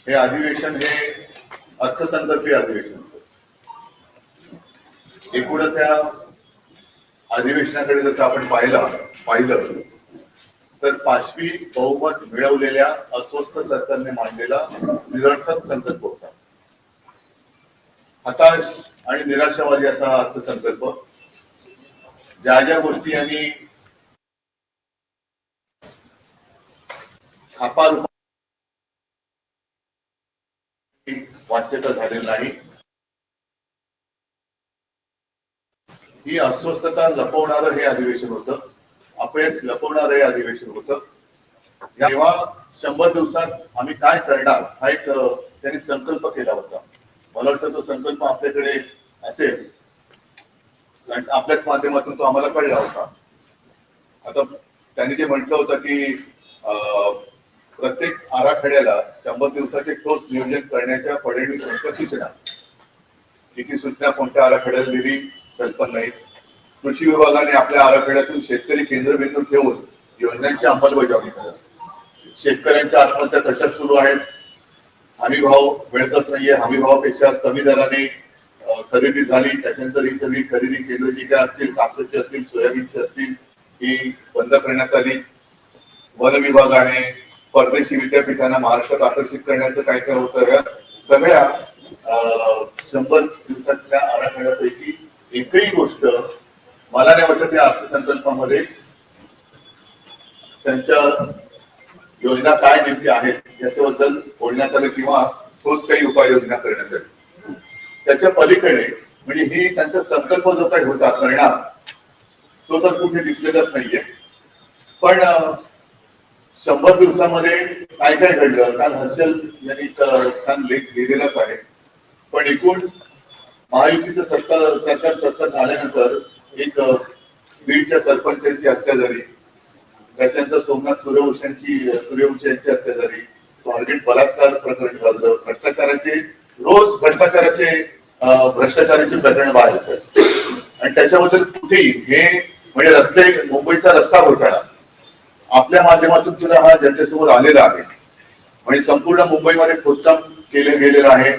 हे अधिवेशन हे अर्थसंकल्पीय अधिवेशन होतं. एकूणच या अधिवेशनाकडे जर आपण पाहिलं तर पाचवी बहुमत मिळवलेल्या अस्वस्थ सरकारने मांडलेला निरर्थक संकल्प होता. हताश आणि निराशावादी असा अर्थसंकल्प. ज्या ज्या गोष्टी यांनी छापा वाच्यता झालेली नाही, ही अस्वस्थता लपवणारं हे अधिवेशन होतं, अपयश लपवणारं हे अधिवेशन होतं. तेव्हा 100 दिवसात आम्ही काय करणार हा एक त्यांनी संकल्प केला होता. मला वाटतं तो संकल्प आपल्याकडे असेल कारण आपल्याच माध्यमातून तो आम्हाला कळला होता. आता त्यांनी जे म्हटलं होतं की प्रत्येक आराखड्याला 100 दिवसाचे ठोस नियोजन करण्याच्या फडणवीस यांच्या सूचना. किती सूचना कोणत्या आराखड्याला दिली कल्पना नाही. कृषी विभागाने आपल्या आराखड्यातून शेतकरी केंद्रबिंदू ठेवून योजनांची अंमलबजावणी करा. शेतकऱ्यांच्या आत्महत्या तशाच सुरू आहेत. हमी भाव मिळतच नाहीये. हमी भावापेक्षा कमी दराने खरेदी झाली. त्याच्यानंतर ही सगळी खरेदी केंद्र जी काय असतील, कापसाची असतील, सोयाबीनची असतील, ही बंद करण्यात आली. वन विभागाने परदेशी विद्यापीठांना महाराष्ट्रात आकर्षित करण्याचं काय काय होतं. या सगळ्या 100 दिवसातल्या आराखड्यापैकी एकही गोष्ट मला नाही वाटत या अर्थसंकल्पामध्ये त्यांच्या योजना काय नेमकी आहेत याच्याबद्दल बोलण्यात आलं किंवा ठोस काही उपाययोजना करण्यात आली. त्याच्या पलीकडे म्हणजे ही त्यांचा संकल्प जो काही होता करणार तो तर कुठे दिसलेलाच नाहीये. पण 100 दिवसामध्ये काय काय घडलं काल हर्षल यांनी छान लेख लिहिलेलाच आहे. पण एकूण महायुतीचं सरकार सत्तेत आल्यानंतर एक बीडच्या सरपंचांची हत्या झाली. त्याच्यानंतर सोमनाथ सूर्यवंशी यांची हत्या झाली. स्वारगेट बलात्कार प्रकरण झालं. भ्रष्टाचाराचे प्रकरण बाहेर येतात आणि त्याच्याबद्दल कुठेही हे म्हणजे रस्ते मुंबईचा रस्ता घोटाळा आपल्या माध्यमातून सुद्धा हा जनतेसमोर आलेला आहे. म्हणजे संपूर्ण मुंबईमध्ये खोदकाम केलं गेलेलं आहे.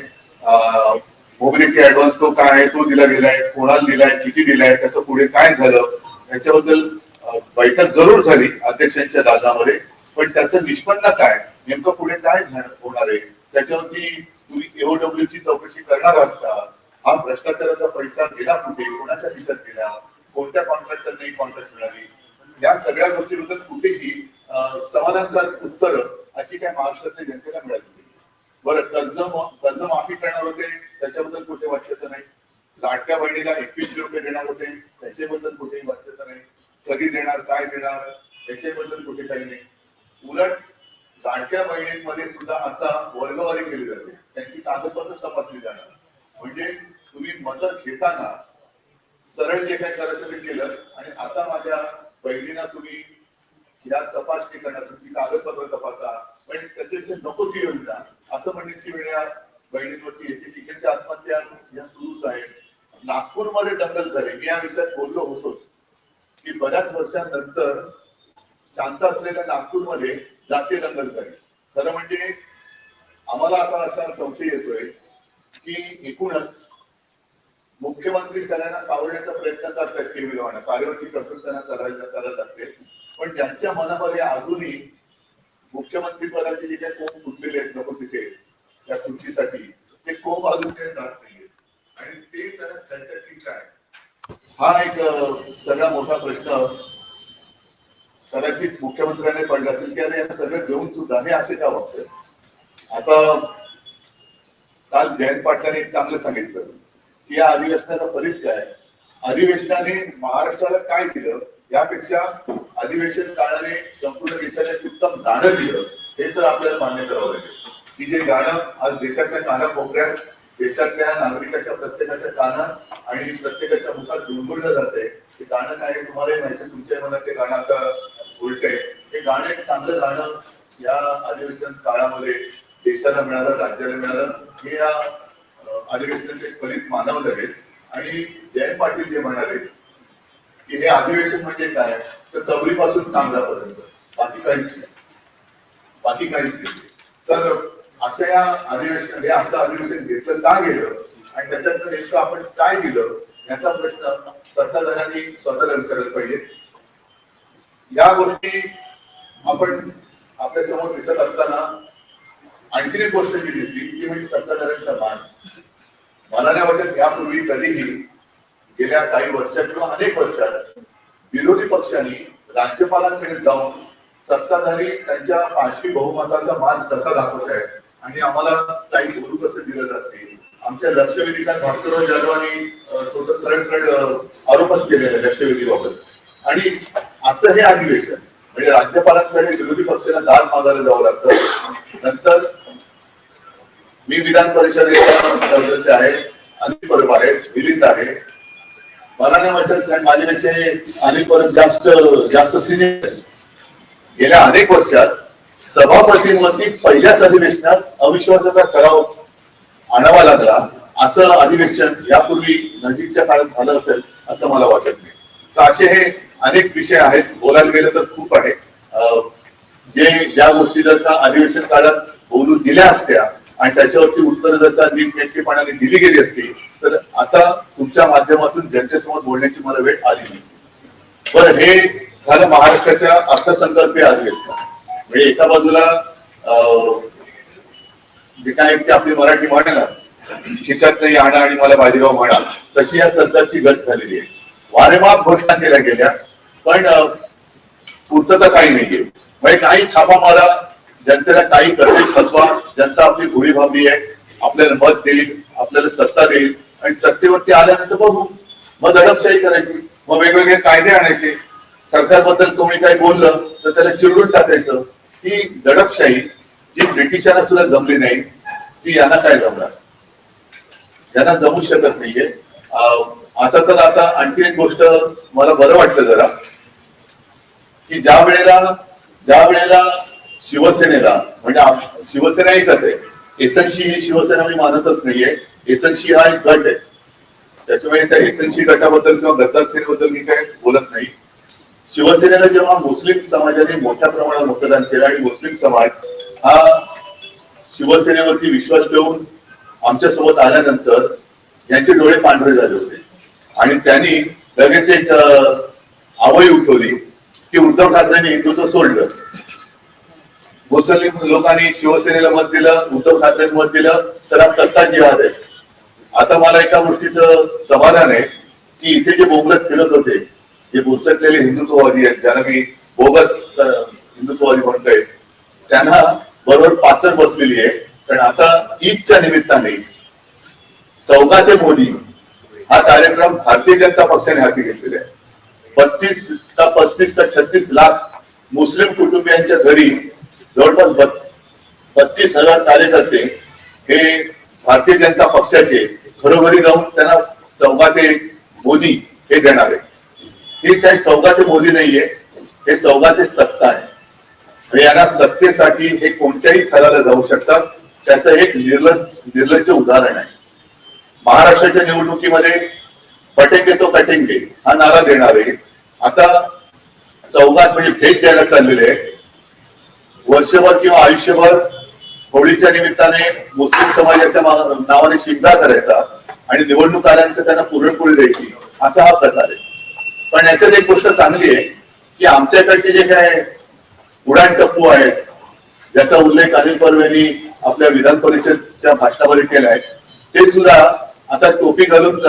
मोबिलिटी ऍडव्हान्स तो काय आहे तो दिला गेलाय, कोणाला दिलाय, किती दिलाय, त्याचं पुढे काय झालं याच्याबद्दल बैठक जरूर झाली अध्यक्षांच्या दालनामध्ये. पण त्याचं निष्पन्न काय नेमकं पुढे काय होणार आहे त्याच्यावरती तुम्ही एओडब्ल्यूची चौकशी करणार आहात का? हा भ्रष्टाचाराचा पैसा गेला कुठे, कोणाच्या खिशात गेला, कोणत्या कॉन्ट्रॅक्टरने कॉन्ट्रॅक्ट मिळाली, या सगळ्या गोष्टीबद्दल कुठेही समाधानकारक उत्तर अशी काय महाराष्ट्रातल्या जनतेला मिळाली नाही. बरं, कर्ज माफी करणार होते त्याच्याबद्दल कुठे वाच्यता नाही. लाडक्या बहिणीला 21 रुपये देणार होते त्याच्याबद्दल कुठेही वाच्यता नाही. कधी देणार, काय देणार याच्याबद्दल कुठे काही नाही. उलट लाडक्या बहिणींमध्ये सुद्धा आता वर्गवारी केली जाते, त्यांची कागदपत्र तपासली जाणार. म्हणजे तुम्ही मतं घेताना सरळ जे काय करायचं ते केलं आणि आता माझ्या बहिणींना तुम्ही या तपासणी करणार, तुमची कागदपत्र तपासा, पण त्याच्यापेक्षा नको ती योजना असं म्हणण्याची वेळ या बहिणींवरती येते. तिकडच्या आत्महत्या या सुरूच आहेत. नागपूरमध्ये दंगल झाली. मी या विषयात बोललो होतोच की बऱ्याच वर्षांनंतर शांत असलेल्या नागपूरमध्ये जातीय दंगल झाली. खरं म्हणजे आम्हाला आता असा संशय येतोय की एकूणच मुख्यमंत्री सगळ्यांना सावरण्याचा प्रयत्न करतात केविलवाना, कार्यवरची कसरत त्यांना करायला लागते. पण ज्यांच्या मनामध्ये अजूनही मुख्यमंत्री पदाचे जे काही कोंब फुटलेले आहेत नको तिथे त्या खुर्चीसाठी, ते कोंब अजून काही जात नाहीये आणि ते त्यांना सरकार की काय, हा एक सगळा मोठा प्रश्न कदाचित मुख्यमंत्र्यांनी पडला असेल की अरे सगळं घेऊन सुद्धा हे असे का वागतात. आता काल जयंत पाटलांनी एक चांगलं सांगितलं की या अधिवेशनाचा फलित काय. अधिवेशनाने महाराष्ट्राला काय दिलं यापेक्षा अधिवेशन काळाने संपूर्ण देशाला उत्तम गाणं दिलं हे तर आपल्याला मान्य करावं लागेल. की जे गाणं आज देशातल्या कानाकोपऱ्यात देशातल्या नागरिकाच्या प्रत्येकाच्या कानात आणि प्रत्येकाच्या मुखात गुणगुणलं जाते. ते गाणं काय तुम्हालाही माहिती, तुमच्या मनात ते गाणं आता उलट आहे. हे गाणं एक चांगलं गाणं या अधिवेशन काळामध्ये देशाला मिळालं, राज्याला मिळालं, हे या अधिवेशनाचे फलित मानावं लागेल. आणि जयंत पाटील जे म्हणाले की हे अधिवेशन म्हणजे काय तर कबरीपासून कांगरापर्यंत, बाकी काहीच नाही. तर अशा या अधिवेशन हे असं अधिवेशन घेतलं का गेलं आणि त्याच्यात नेमकं आपण काय दिलं याचा प्रश्न सत्ताधाऱ्यांनी स्वतःला विचारायला पाहिजे. या गोष्टी आपण आपल्या समोर दिसत असताना आणखी एक गोष्ट जी दिसली ती म्हणजे सत्ताधाऱ्यांचा मान. मला नाही वाटत यापूर्वी कधीही गेल्या काही वर्षात किंवा अनेक वर्षात विरोधी पक्षांनी राज्यपालांकडे जाऊन सत्ताधारी त्यांच्या पाचवी बहुमताचा मान कसा दाखवत आहेत आणि आम्हाला काही बोलू कसं दिलं जाते. आमच्या लक्षवेधिकांत भास्करराव जाधवांनी तो तर सरळ सरळ आरोपच केलेला आहे लक्षवेधीबाबत. आणि असं हे अधिवेशन म्हणजे राज्यपालांकडे विरोधी पक्षाला दाद मागायला जावं लागतं. नंतर मी विधान परिषदेचा सदस्य आहे, अनिल परब आहेत, मिलिंद आहे. मला नाही वाटत कारण माझ्यापेक्षा अनिल परब जास्त सिनियर. गेल्या अनेक वर्षात सभापतींवरती पहिल्याच अधिवेशनात अविश्वासाचा ठराव आणावा लागला. असं अधिवेशन यापूर्वी नजीकच्या काळात झालं असेल असं मला वाटत नाही. तर असे हे अनेक विषय आहेत, बोलायला गेलं तर खूप आहे. ज्या गोष्टी जर का अधिवेशन काळात बोलू दिल्या असत्या आणि त्याच्यावरती उत्तर जर का नीटनेटकेपणाने दिली गेली असती तर आता तुमच्या माध्यमातून जनतेसमोर बोलण्याची मला वेळ आली नसती. बरं, हे झालं महाराष्ट्राच्या अर्थसंकल्पीय अधिवेशन. म्हणजे एका बाजूला जे काय की आपली मराठी म्हणाला खिशात नाही आणा आणि मला बाजीराव म्हणा तशी या सरकारची गत झालेली आहे. वारेमाप घोषणा केल्या गेल्या पण पूर्तता काही नाहीये. म्हणजे काही थापा मारा, जनतेला काही कसे फसवा, जनता आपली भोळी भाबडी आहे, आपल्याला मत देईल, आपल्याला सत्ता देईल आणि सत्तेवरती आल्यानंतर बघू मग दडपशाही करायची, मग वेगवेगळे कायदे आणायचे. सरकारबद्दल कोणी काही बोललं तर त्याला चिरडून टाकायचं. ही दडपशाही जी ब्रिटिशांना सुद्धा जमली नाही ती यांना काय जमणार, यांना जमू शकत नाहीये. आता आणखी एक गोष्ट मला बरं वाटलं जरा की ज्या वेळेला शिवसेनेला म्हणजे शिवसेना एकच आहे, एसएनसी ही शिवसेना मी मानतच नाहीये. एसएनसी हा एक गट आहे, त्याच्यामुळे त्या एसएनसी गटाबद्दल किंवा गद्दार सेनेबद्दल मी काय बोलत नाही. शिवसेनेला जेव्हा मुस्लिम समाजाने मोठ्या प्रमाणात मतदान केलं आणि मुस्लिम समाज हा शिवसेनेवरती विश्वास ठेवून आमच्या सोबत आल्यानंतर यांचे डोळे पांढरे झाले होते आणि त्यांनी लगेच एक आवई उठवली की उद्धव ठाकरेंनी हिंदुत्व सोडलं. मुस्लिम लोकांनी शिवसेनेला मत दिलं, उद्धव ठाकरेंना मत दिलं तर आज सत्ता जिहाद आहे. आता मला एका गोष्टीचं समाधान आहे की इथे जे बोंबलत फिरत होते, जे बुरसटलेले हिंदुत्ववादी आहेत, ज्यांना मी बोगस हिंदुत्ववादी म्हणतोय, त्यांना बरोबर पाचर बसलेली आहे. कारण आता ईदच्या निमित्ताने सौगाते मोदी हा कार्यक्रम भारतीय जनता पक्षाने हाती घेतलेला आहे. 32 का 35 का 36 लाख मुस्लिम कुटुंबियांच्या घरी जवळपास 32,000 कार्यकर्ते हे भारतीय जनता पक्षाचे घरोघरी जाऊन त्यांना सौगाते मोदी हे देणार आहे. हे काही सौगाते मोदी नाहीये, हे सौगाते सत्ता आहे. आणि यांना सत्तेसाठी हे कोणत्याही थराला जाऊ शकतात. त्याचं एक निर्लज्ज उदाहरण आहे. महाराष्ट्राच्या निवडणुकीमध्ये पटेंगे तो कटेंगे हा नारा देणारे आता सौगात म्हणजे भेट द्यायला चाललेले आहे. वर्षभर किंवा आयुष्यभर होळीच्या निमित्ताने मुस्लिम समाजाच्या नावाने शिंगा करायचा आणि निवडणूक आल्यानंतर त्यांना पुरणपोळी द्यायची, असा हा प्रकार आहे. पण याच्यात एक गोष्ट चांगली आहे की आमच्याकडचे जे काय उडाणटप्पू आहेत, ज्याचा उल्लेख अनिल परब यांनी आपल्या विधान परिषदच्या भाषणामध्ये केलाय, ते सुद्धा आता टोपी घालून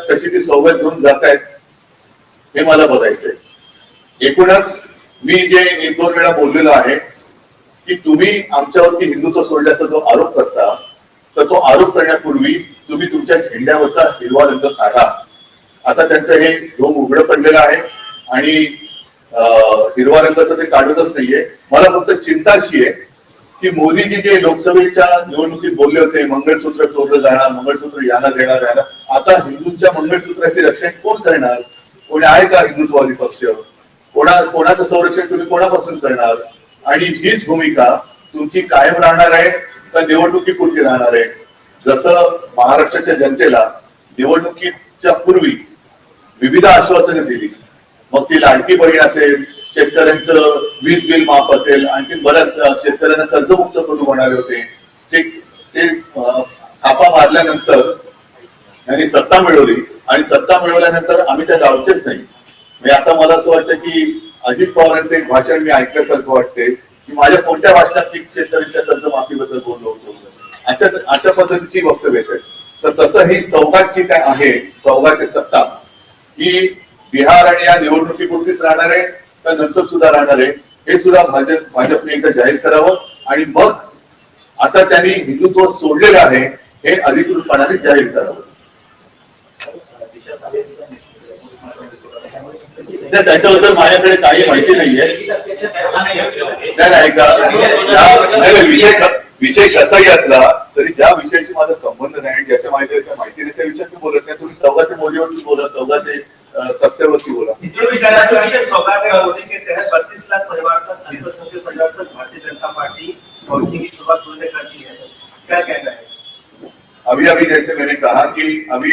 कशी ती सौगत घेऊन जात आहेत हे मला बघायचंय. एकूणच मी जे 1-2 वेळा बोललेलो आहे की तुम्ही आमच्यावरती हिंदुत्व सोडल्याचा जो आरोप करता तर तो आरोप करण्यापूर्वी तुम्ही तुमच्या झेंड्यावरचा हिरवा रंग काढा. आता त्यांचं हे ढोंग उघडं पडलेलं आहे आणि हिरवा रंगाचं ते काढतच नाहीये. मला फक्त चिंता अशी आहे की मोदीजी जे लोकसभेच्या निवडणुकीत बोलले होते मंगळसूत्र चोरलं जाणार, मंगळसूत्र यांना देणार, आता हिंदूंच्या मंगळसूत्राचे रक्षण कोण करणार? कोणी आहे का हिंदुत्ववादी पक्ष? कोणाचं संरक्षण तुम्ही कोणापासून करणार? आणि हीच भूमिका तुमची कायम राहणार आहे का निवडणुकीपुरती राहणार आहे? जसं महाराष्ट्राच्या जनतेला निवडणुकीच्या पूर्वी विविध आश्वासने दिली, मग ती लाडकी बहीण असेल, शेतकऱ्यांचं वीज बिल माफ असेल, आणखी बऱ्याच शेतकऱ्यांना कर्जमुक्त करू म्हणाले होते, ते त्यांनी सत्ता मिळवली आणि सत्ता मिळवल्यानंतर आम्ही त्या गावचेच नाही. म्हणजे आता मला असं वाटतं की अजित पवारांचं एक भाषण मी ऐकल्यासारखं वाटते की माझ्या कोणत्या भाषणात पीक शेतकऱ्यांच्या कर्जमाफीबद्दल बोललो होतो, अशा पद्धतीची वक्तव्य आहेत. तर तसं ही सौगातची काय आहे, सौगात सत्ता ही बिहार आणि या निवडणुकीपुरतीच राहणार आहे का नंतर सुद्धा राहणार आहे हे सुद्धा भाजपने एकदा जाहीर करावं. आणि मग आता त्यांनी हिंदुत्व सोडलेलं आहे हे अधिकृतपणाने जाहीर करावं. त्याच्याबद्दल माझ्याकडे काही माहिती नाहीये. विषय कसाही असला तरी ज्या विषयाशी माझा संबंध नाही, ज्याच्या माझ्याकडे काही माहिती नाही, त्या विषयात मी बोलत नाही. तुम्ही सौगाते मोदीवरती बोला, सौगाते सत्तेवरती बोला. मोदी के तहत 32 लाख परिवार तक अल्पसंख्यक परिवार तक भारतीय जनता पार्टी पहुंचने की शुरुआत उन्होंने कर दी है, क्या कहना है? अभी जैसे मैंने कहा कि अभी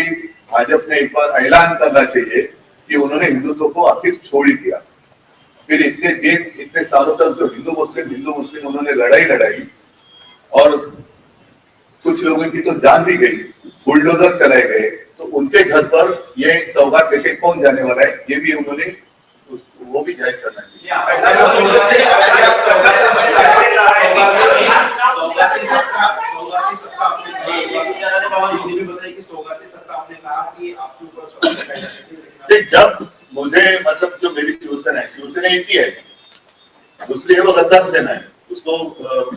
भाजपा ने एक बार ऐलान करना चाहिए कि उन्होंने हिंदुत्व को आखिर छोड़ ही दिया। फिर इतने सालों तक जो हिंदू मुस्लिम उन्होंने लड़ाई और कुछ लोगों की तो जान भी गई, बुलडोजर चलाए गए, तो उनके घर पर ये सौगात लेके कौन जाने वाला है ये भी उन्होंने वो भी जाहिर करना चाहिए। जब मुझे मतलब जो मेरी शिवसेना एक ही है, दूसरी है वो गद्दार सेना है, उसको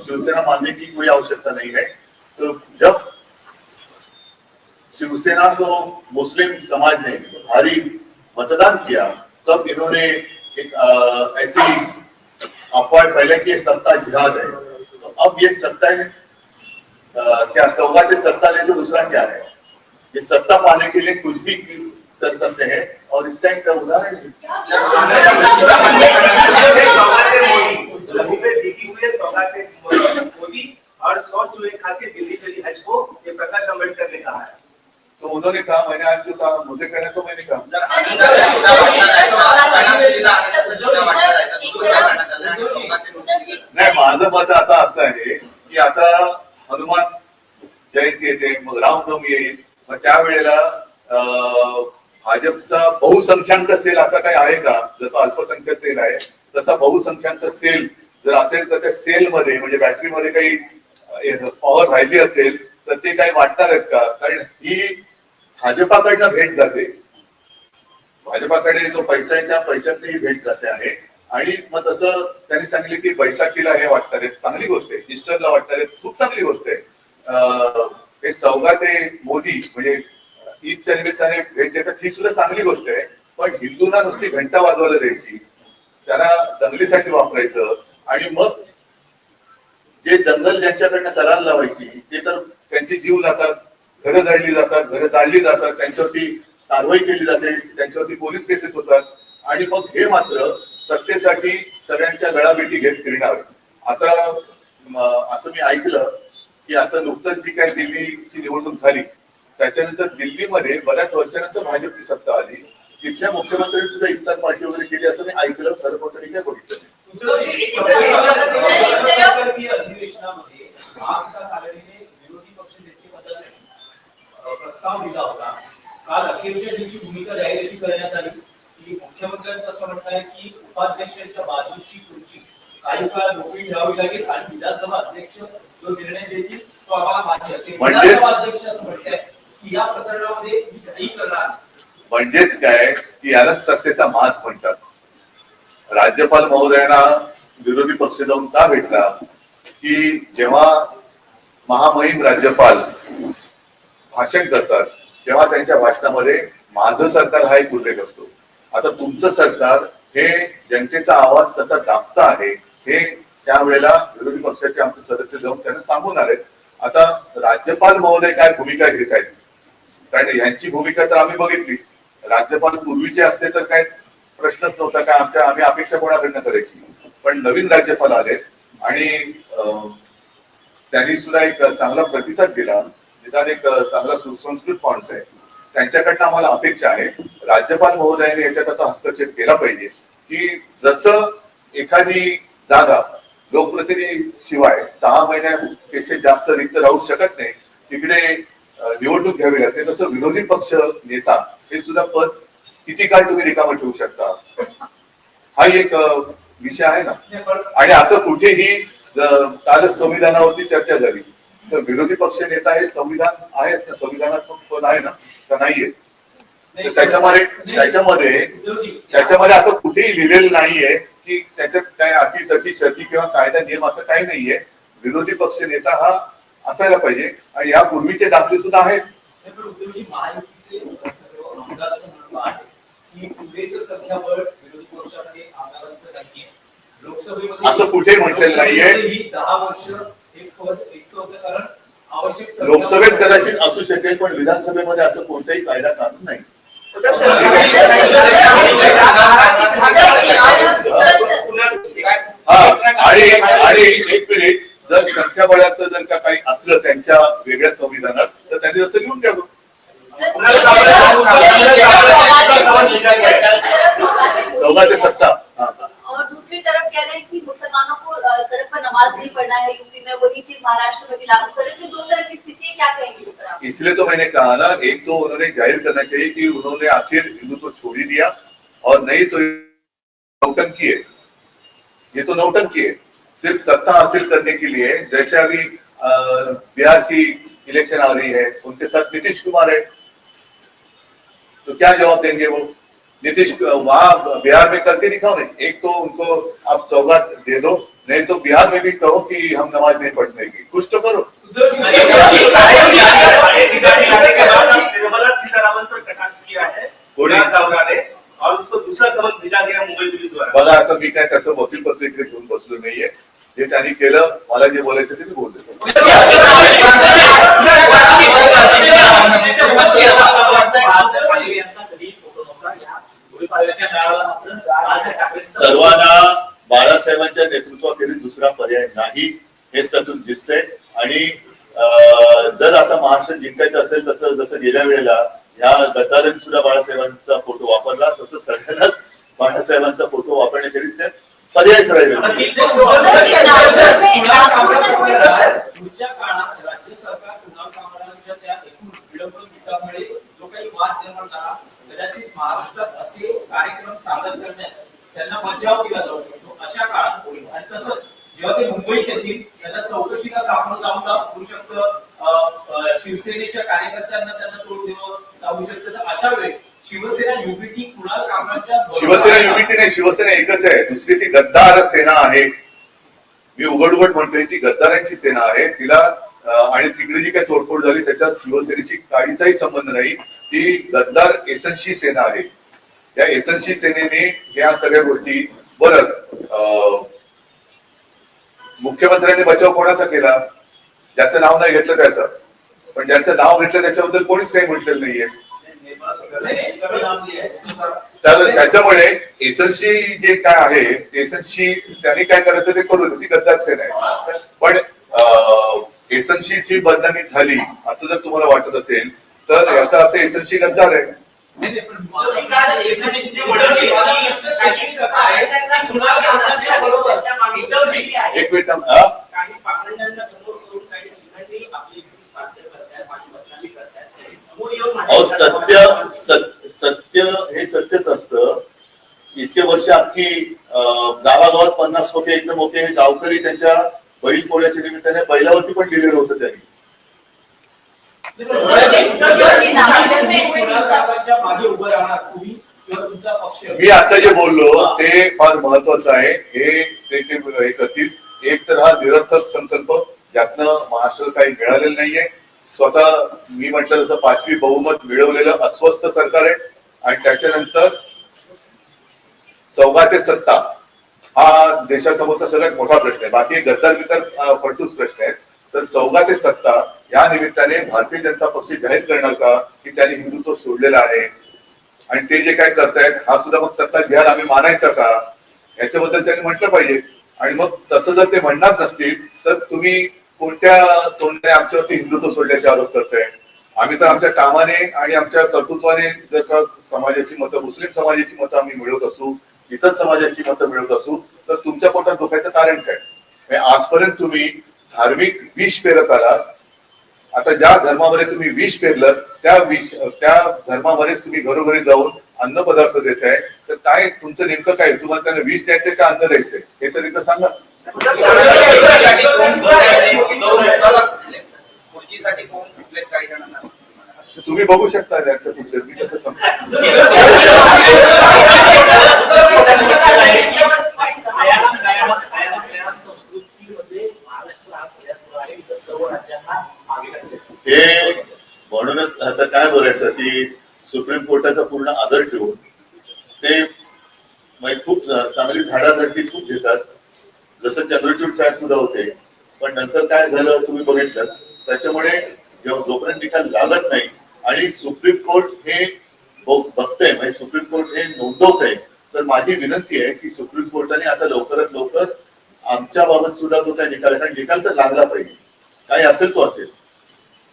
शिवसेना मानने की कोई आवश्यकता नहीं है। तो जब शिवसेना को मुस्लिम समाज ने भारी मतदान किया तब इन्होंने एक ऐसी अफवाह फैलाई कि ये सत्ता जिहाद है। तो अब ये सत्ता है क्या सौगात सत्ता ले तो दूसरा क्या है? ये सत्ता पाने के लिए कुछ भी कर सकते हैं और इसका एक उदाहरण मोदी और 100 चूहे खा के दिल्ली चली हज को, ये प्रकाश अंबेडकर ने कहा है। तो उन्होंने कहा, मैंने आज जो कहा मुझे कहना तो मैंने कहा नाही, माझं मत आता असं आहे की आता हनुमान जयंती येते, मग रामनवमी येईल, मग त्यावेळेला भाजपचा बहुसंख्याक सेल असा काही आहे का? जसा अल्पसंख्याक सेल आहे तसा बहुसंख्याक सेल जर असेल तर त्या सेल मध्ये म्हणजे बॅटरीमध्ये काही पॉवर राहिली असेल तर ते काही वाटणार आहेत का? कारण ही भाजपाकडनं भेट जाते, भाजपाकडे जो पैसा आहे त्या पैशातली ही भेट जाते आहे. आणि मग तसं त्यांनी सांगितलं की बैसाखीला हे वाटणार आहेत, चांगली गोष्ट आहे, ईस्टरला वाटणार आहेत, खूप चांगली गोष्ट आहे. हे सौगाते मोदी म्हणजे ईदच्या निमित्ताने भेट देतात ही सुद्धा चांगली गोष्ट आहे. पण हिंदूंना नुसती घंटा वाजवायला द्यायची, त्यांना दंगलीसाठी वापरायचं आणि मग जे दंगल ज्यांच्याकडनं करायला लावायची ते तर त्यांची जीव जातात, घरं जाळली जातात, त्यांच्यावरती कारवाई केली जाते, त्यांच्यावरती पोलीस केसेस होतात आणि मग हे मात्र सत्तेसाठी सगळ्यांच्या गळाभेटी घेत फिरणार. आता असं मी ऐकलं की आता नुकतंच जी काय दिल्लीची निवडणूक झाली त्याच्यानंतर दिल्लीमध्ये बऱ्याच वर्षानंतर भाजपची सत्ता आली, तिथल्या मुख्यमंत्र्यांनी सुद्धा इफ्तार पार्टी वगैरे केली असं मी ऐकलं, खरं खोटं काय बघितलं. अधिवेशनामध्ये महाविकास आघाडीने विरोधी पक्ष नेते पदासाठी प्रस्ताव दिला होता. काल अखेरच्या दिवशी भूमिका जाहीर अशी करण्यात आली की मुख्यमंत्र्यांचं असं म्हणणं आहे की उपाध्यक्षांच्या बाजूची खुर्ची काही काळ मोकळी ठेवावी लागेल आणि विधानसभा अध्यक्ष जो निर्णय देतील तो आम्हाला मान्य असेल. विधानसभा अध्यक्ष असं म्हणताय की या प्रकरणामध्ये काही करणार म्हणजेच काय की याला सत्तेचा माज म्हणतात. राज्यपाल महोदयांना विरोधी पक्ष जाऊन का भेटला की जेव्हा महामहिम राज्यपाल भाषण करतात तेव्हा त्यांच्या भाषणामध्ये माझं सरकार हा एक उल्लेख असतो. आता तुमचं सरकार हे जनतेचा आवाज कसा दाबता आहे हे त्यावेळेला विरोधी पक्षाचे आमचे सदस्य जाऊन त्यांना सांगून आलेत. आता राज्यपाल महोदय काय भूमिका घेत आहेत, कारण यांची भूमिका तर आम्ही बघितली. राज्यपाल पूर्वीचे असते तर काय प्रश्नच नव्हता, काय आम्ही अपेक्षा कोणाकडनं करायची. पण नवीन राज्यपाल आलेत आणि त्यांनी सुद्धा एक चांगला प्रतिसाद दिला, निदान एक चांगला सुसंस्कृत माणूस आहे. त्यांच्याकडनं आम्हाला अपेक्षा आहे राज्यपाल महोदयांनी याच्यात आता हस्तक्षेप केला पाहिजे की जसं एखादी जागा लोकप्रतिनिधी शिवाय 6 महिन्यापेक्षा जास्त रिक्त राहू शकत नाही, तिकडे निवडणूक घ्यावी लागते तसं विरोधी पक्ष नेता हे सुद्धा पद किती काळ तुम्ही रिकामं ठेवू शकता, हा एक विषय आहे ना. आणि असं कुठेही कालच संविधानावरती चर्चा झाली तर विरोधी पक्ष नेता हे संविधान आहेत ना, संविधानात्मक पद आहे ना का नाहीये. तर त्याच्यामध्ये असं कुठेही लिहिलेलं नाहीये की त्याच्यात काय अटी तटी शर्ती किंवा कायदा नियम असं काही नाहीये. विरोधी पक्ष नेता हा असायला पाहिजे आणि या पूर्वीचे दाखले सुद्धा आहेत. उद्योगजी महायुतीचे सर्व आमदार असं म्हणणं आहे की पुरेसं संख्याबळ विरोधी पक्षामध्ये आमदारांचं नाहीये. लोकसभेमध्ये असं कुठेही म्हटलेलं नाहीये. 10 वर्ष एक पद रिक्त होतं कारण आवश्यक लोकसभेत कदाचित असू शकेल पण विधानसभेमध्ये असं कोणताही कायदा कानून नाही. आणि एक मिनिट, जर संख्याबळाचं जर का काही असलं त्यांच्या वेगळ्या संविधानात तर त्यांनी असं लिहून द्यावं. चौघाचे सत्ता. और दूसरी तरफ कह रहे हैं कि मुसलमानों को सड़क पर नमाज नहीं पढ़ना है यूपी में, वही चीज महाराष्ट्र में भी लागू करें. तो दो तरह की स्थिति है, क्या कहेंगे इस पर आप? इसलिए तो मैंने कहा ना, एक तो उन्होंने जाहिर करना चाहिए कि उन्होंने आखिर हिंदुत्व छोड़ ही दिया और नहीं तो नौटंकी है. ये तो नौटंकी है सिर्फ सत्ता हासिल करने के लिए. जैसे अभी बिहार की इलेक्शन आ रही है, उनके साथ नीतीश कुमार है, तो क्या जवाब देंगे वो? नीतीश वहां बिहार में करके दिखाओ नहीं. एक तो उनको आप सौगात दे दो, नहीं तो बिहार में भी कहो कि हम नमाज नहीं पढ़ने की, कुछ तो करो. निर्मला सीतारामन पर कटाक्ष किया है ने और उसको दूसरा सबक भेजा गया मुंबई पुलिस द्वारा. बघा आता मी काय त्याचं वकील पत्रिके घेऊन बसलो नाहीये. जे त्यांनी केलं, मला जे बोलायचं ते मी बोलतो. सर्वांना बाळासाहेबांच्या नेतृत्वाखाली दुसरा पर्याय नाही हेच त्यातून दिसतंय. आणि जर आता महाराष्ट्र जिंकायचं असेल तसं जसं गेल्या वेळेला या गद्दारांनी सुद्धा बाळासाहेबांचा फोटो वापरला, तसं सगळ्यांनाच बाळासाहेबांचा फोटो वापरण्याखेरीज पर्यायच राहिला. पुढच्या काळात राज्य सरकार कुणाल कामगारांच्या त्या एकूण विलंब विकासामुळे जो काही वाद निर्माण झाला, कदाचित महाराष्ट्रात असे कार्यक्रम सादर करण्यास त्यांना बचाव केला जाऊ शकतो अशा काळात. आणि तसंच जेव्हा ते मुंबईत येतील त्यांना चौकशीला सामोरं जाऊन होऊ शकतं, शिवसेनेच्या कार्यकर्त्यांना त्यांना तोड द्यावं लागू शकतं. तर अशा वेळेस शिवसेना युबीटी कुणाल कामगारांच्या शिवसेना युबीटी नाही, शिवसेना एकच आहे. दुसरी ती गद्दार सेना आहे. मी उघड म्हणतोय ती गद्दारांची सेना आहे. तिला आणि तिकडे जी काही तोडफोड झाली त्याच्यात शिवसेनेची काहीचाही संबंध नाही. ती गद्दार एसनशी सेना आहे. या एसनशी सेनेने या सगळ्या गोष्टी बरं. मुख्यमंत्र्यांनी बचाव कोणाचा केला? ज्याचं नाव नाही घेतलं त्याचं, पण ज्याचं नाव घेतलं त्याच्याबद्दल कोणीच काही म्हटलेलं नाहीये. तर त्याच्यामुळे एसनशी जे काय आहे, एसनशी त्यांनी काय करायचं ते करू, ती गद्दार सेना आहे. पण एसनशीची बदनामी झाली असं जर तुम्हाला वाटत असेल तर याचा अर्थ एसनशी गद्दार आहे. एक मिनिट, सत्य हे सत्यच असतं. इतके वर्ष अख्खी गावागावात 50 होते एकदम मोठे गावकरी त्यांच्या बैल पोळ्याच्या निमित्ताने बैलावरती पण लिहिलेलं होतं त्यांनी. मी आता जे बोललो ते फार महत्वाचं आहे. हे करतील. एक तर हा निरर्थक संकल्प ज्यातनं महाराष्ट्राला काही मिळालेलं नाहीये. स्वतः मी म्हटलं जसं 5वी बहुमत मिळवलेलं अस्वस्थ सरकार आहे. आणि त्याच्यानंतर सौगाते सत्ता हा देशासमोरचा सगळ्यात मोठा प्रश्न आहे. बाकी गद्दार बिद्दार फडतूस प्रश्न आहेत. तर सौगाते सत्ता या निमित्ताने भारतीय जनता पक्ष जाहीर करणार का की त्यांनी हिंदुत्व सोडलेलं आहे आणि ते जे काय करतायत हा सुद्धा मग सत्ता जिहाद आम्ही मानायचा का, याच्याबद्दल त्यांनी म्हटलं पाहिजे. आणि मग तसं जर ते म्हणणार नसतील तर तुम्ही कोणत्या तोंडाने आमच्यावरती हिंदुत्व सोडल्याचे आरोप करताय? आम्ही तर आमच्या कामाने आणि आमच्या कर्तृत्वाने जर का समाजाची मतं, मुस्लिम समाजाची मतं आम्ही मिळवत असू, इतर समाजाची मतं मिळवत असू तर तुमच्या पोटात दुखायचं कारण काय? आजपर्यंत तुम्ही धार्मिक विष पेरत आलात आता ज्या धर्मामध्ये तुम्ही विष पेरलं त्या धर्मामध्येच तुम्ही घरोघरी जाऊन अन्न पदार्थ देताय, तर काय तुमचं नेमकं काय, तुम्हाला त्यांना विष द्यायचंय का अन्न द्यायचंय हे तरी तर सांगा. खुर्चीसाठी कोण कुठले काही जणांना तुम्ही बघू शकता त्याच्या पुढे मी कसं सांगतो. हे म्हणूनच आता काय बोलायचं की सुप्रीम कोर्टाचा पूर्ण आदर ठेवून ते खूप चांगली झाडाझडती खूप घेतात, जसं चंद्रचूड साहेब सुद्धा होते. पण नंतर काय झालं तुम्ही बघितलं, त्याच्यामुळे जोपर्यंत निकाल लागत नाही आणि सुप्रीम कोर्ट हे बघतंय, म्हणजे सुप्रीम कोर्ट हे नोंदवतंय, तर माझी विनंती आहे की सुप्रीम कोर्टाने आता लवकरात लवकर आमच्या बाबत सुद्धा तो काय निकाल, कारण निकाल तर लागला पाहिजे, काय असेल तो असेल,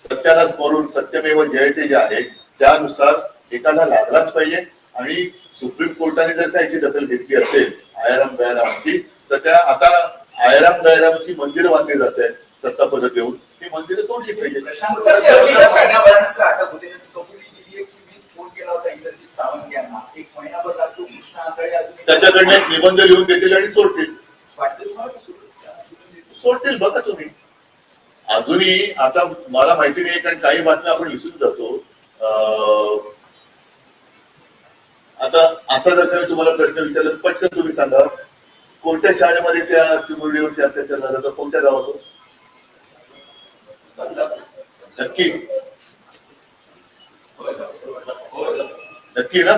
सत्याला स्मरून सत्यमेव जयते जे आहे त्यानुसार निकाला लागलाच पाहिजे. आणि सुप्रीम कोर्टाने जर त्याची दखल घेतली असेल आयाराम गयारामची, तर त्या आता आयाराम गयारामची मंदिरं बांधली जात आहेत सत्ता पद देऊन, ही मंदिरं तोडली पाहिजे. त्याच्याकडनं एक निबंध लिहून देतील आणि सोडतील बघा तुम्ही. अजूनही आता मला माहिती नाही, कारण काही बातम्या आपण विसरून जातो. आता असा जर का मी तुम्हाला प्रश्न विचारला पटकन तुम्ही सांगा, कोणत्या शाळेमध्ये त्या चिमुरडीवरती अत्याचार झाला, तर कोणत्या गावातून नक्की नक्की ना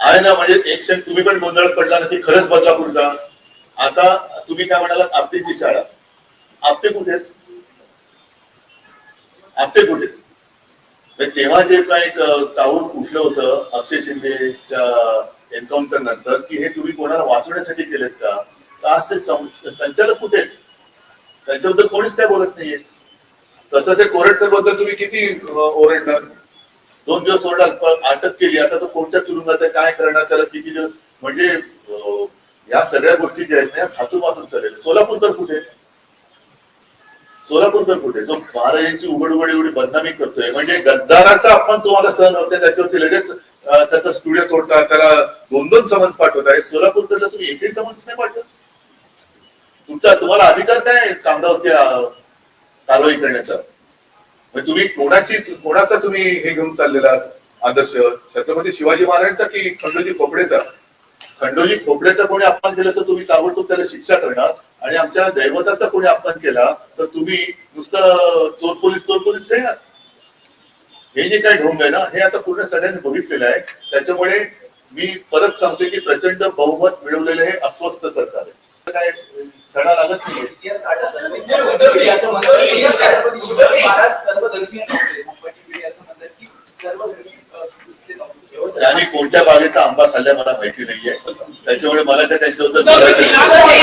आहे ना. म्हणजे एक क्षण तुम्ही पण गोंधळात पडला ना की खरंच बदलापूरचा. आता तुम्ही काय म्हणालात आपटेची शाळा, आपटे कुठे आपटे कुठे, तेव्हा जे काय काऊर उठलं होतं अक्षय शिंदेच्या एन्काउंटर नंतर की हे तुम्ही कोणाला वाचवण्यासाठी केलेत का, आज ते संचालक कुठे आहेत, त्यांच्याबद्दल कोणीच काय बोलत नाहीये. तसंच हे कोरटकर बद्दल तुम्ही किती ओरडणार, 2 दिवस ओरडाल, अटक केली, आता तो कोणत्या तुरुंगात आहे, काय करणार, त्याला किती दिवस, म्हणजे या सगळ्या गोष्टी ज्या आहेत ना हातून वाचून चालेल. सोलापूरकर कुठे, सोलापूरकर कुठे, जो महाराजांची उघड एवढी बदनामी करतोय, म्हणजे गद्दाराचा अपमान तुम्हाला सहन होते, त्याच्यावरती लगेच त्याचा स्टुडिओ तोडतात, त्याला 2-2 समन्स पाठवताय. सोलापूरकडला तुम्ही एकही समन्स नाही पाठवत. तुम्हाला अधिकार काय कामरावरती कारवाई करण्याचा, तुम्ही कोणाचा तुम्ही हे घेऊन चाललेला आदर्श, छत्रपती शिवाजी महाराजांचा की खंडोजी खोपडेचा. खंडोजी खोपड्याचा कोणी अपमान केला तर तुम्ही ताबडतोब त्याला शिक्षा करणार, आणि आमच्या दैवताचा कोणी अपमान केला तर तुम्ही नुसतं चोर पोलीस देणार. हे जे काय ढोंग आहे ना, हे आता पूर्ण सगळ्यांनी बघितलेलं आहे. त्याच्यामुळे मी परत सांगतोय की प्रचंड बहुमत मिळवलेलं हे अस्वस्थ सरकार आहे. काय छडा लागत नाहीये. त्यांनी कोणत्या बागेचा आंबा खाल्लाय मला माहिती नाहीये, त्याच्यामुळे मला काय त्यांच्याबद्दल बोलायचं नाही.